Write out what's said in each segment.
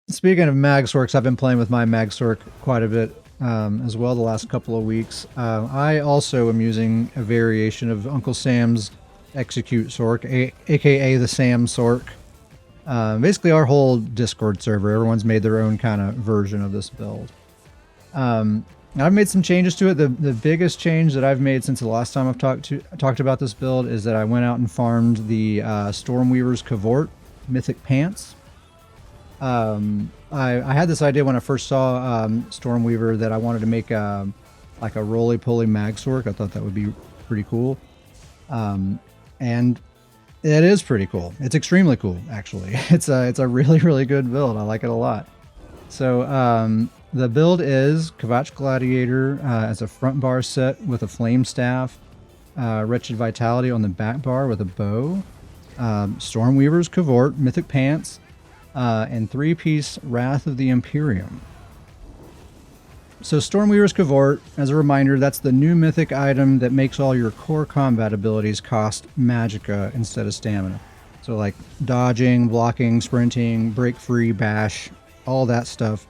Speaking of MagSorcs, I've been playing with my MagSorc quite a bit as well the last couple of weeks. I also am using a variation of Uncle Sam's Execute Sorc, aka the Sam Sorc. Basically, our whole Discord server, everyone's made their own kind of version of this build. I've made some changes to it. The biggest change that I've made since the last time I've talked about this build is that I went out and farmed the Stormweaver's Cavort Mythic Pants. I had this idea when I first saw Stormweaver that I wanted to make like a roly-poly MagSorc. I thought that would be pretty cool. And it is pretty cool. It's extremely cool, actually. It's a really, really good build. I like it a lot. So the build is Kvatch Gladiator as a front bar set with a flame staff, Wretched Vitality on the back bar with a bow, Stormweaver's Cavort, Mythic Pants, and 3-piece Wrath of the Imperium. So Stormweaver's Cavort, as a reminder, that's the new mythic item that makes all your core combat abilities cost magicka instead of stamina. So like dodging, blocking, sprinting, break free, bash, all that stuff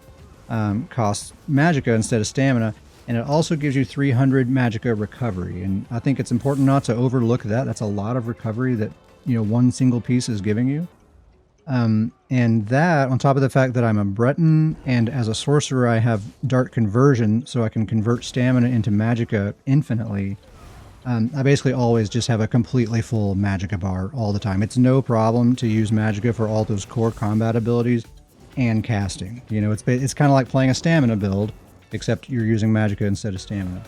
costs magicka instead of stamina. And it also gives you 300 magicka recovery. And I think it's important not to overlook that. That's a lot of recovery that, one single piece is giving you. And that, on top of the fact that I'm a Breton, and as a sorcerer I have Dark Conversion, so I can convert stamina into magicka infinitely, I basically always just have a completely full magicka bar all the time. It's no problem to use magicka for all those core combat abilities and casting. It's kind of like playing a stamina build, except you're using magicka instead of stamina.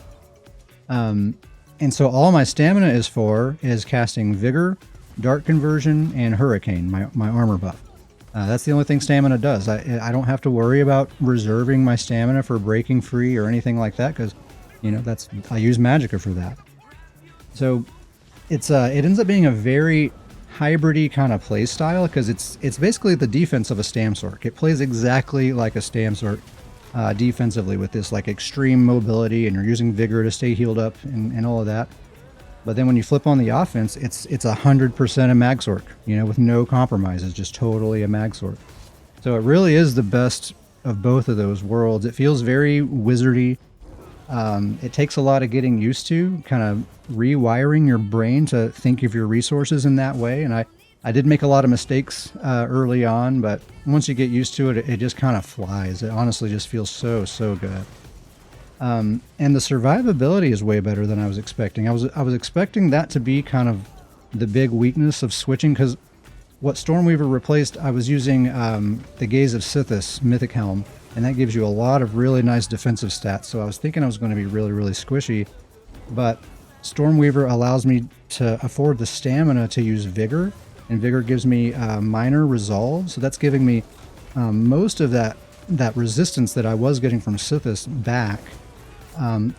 And so all my stamina is casting Vigor, Dark Conversion, and Hurricane, my armor buff. That's the only thing stamina does. I don't have to worry about reserving my stamina for breaking free or anything like that, because I use magicka for that. So it ends up being a very hybridy kind of play style, because it's basically the defense of a Stamsorc. It plays exactly like a Stamsorc defensively, with this like extreme mobility, and you're using Vigor to stay healed up and all of that. But then when you flip on the offense, it's 100% a MagSorc, with no compromises, just totally a MagSorc. So it really is the best of both of those worlds. It feels very wizardy. It takes a lot of getting used to, kind of rewiring your brain to think of your resources in that way. And I did make a lot of mistakes early on, but once you get used to it, it just kind of flies. It honestly just feels so good. And the survivability is way better than I was expecting. I was expecting that to be kind of the big weakness of switching, because what Stormweaver replaced, I was using the Gaze of Sithis Mythic Helm, and that gives you a lot of really nice defensive stats. So I was thinking I was going to be really, really squishy, but Stormweaver allows me to afford the stamina to use Vigor, and Vigor gives me minor resolve. So that's giving me most of that resistance that I was getting from Sithis back.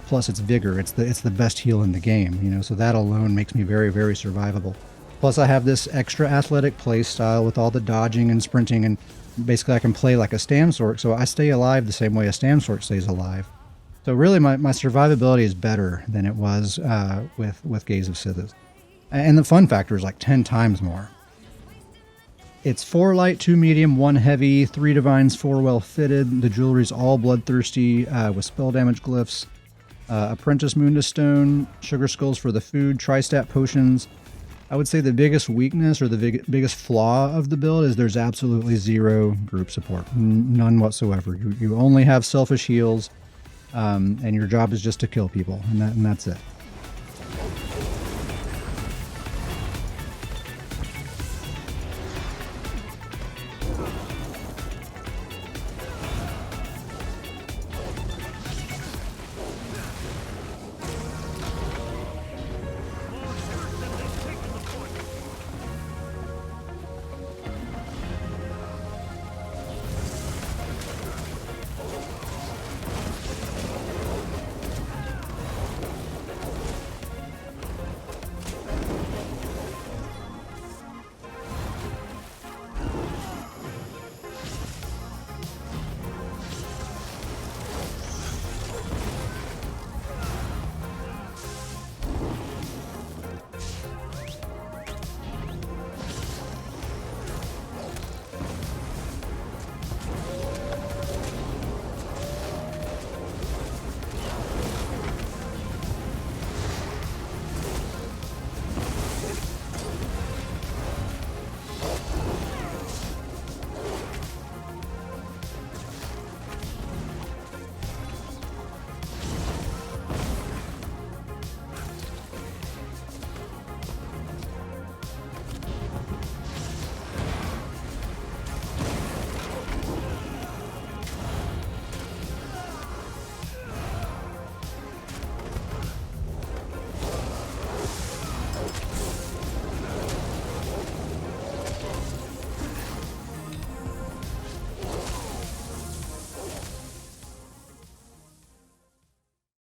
Plus it's Vigor. It's the best heal in the game, so that alone makes me very, very survivable. Plus I have this extra athletic play style with all the dodging and sprinting, and basically I can play like a Stamsorc, so I stay alive the same way a Stamsorc stays alive. So really my survivability is better than it was with Gaze of Sithis. And the fun factor is like 10 times more. It's 4 light, 2 medium, 1 heavy, 3 divines, 4 well fitted. The jewelry's all bloodthirsty with spell damage glyphs. Apprentice Munda Stone, sugar skulls for the food, tri-stat potions. I would say the biggest weakness or the biggest flaw of the build is there's absolutely zero group support. None whatsoever. You only have selfish heals, and your job is just to kill people, and that's it.